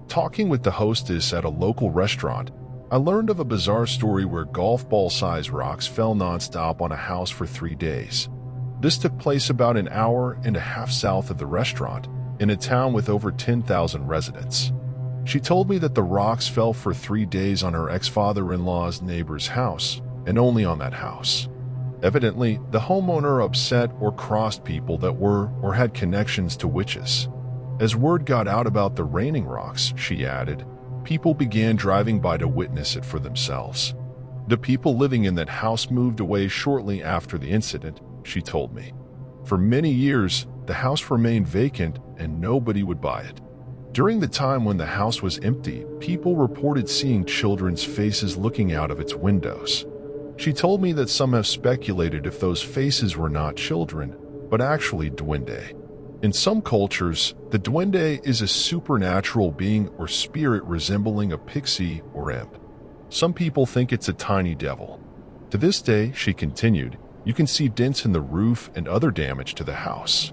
Talking with the hostess at a local restaurant, I learned of a bizarre story where golf ball-sized rocks fell non-stop on a house for 3 days. This took place about an hour and a half south of the restaurant, in a town with over 10,000 residents. She told me that the rocks fell for 3 days on her ex-father-in-law's neighbor's house, and only on that house. Evidently, the homeowner upset or crossed people that were or had connections to witches. As word got out about the raining rocks, she added, people began driving by to witness it for themselves. The people living in that house moved away shortly after the incident, she told me. For many years, the house remained vacant and nobody would buy it. During the time when the house was empty, people reported seeing children's faces looking out of its windows. She told me that some have speculated if those faces were not children, but actually duende. In some cultures, the duende is a supernatural being or spirit resembling a pixie or imp. Some people think it's a tiny devil. To this day, she continued, you can see dents in the roof and other damage to the house.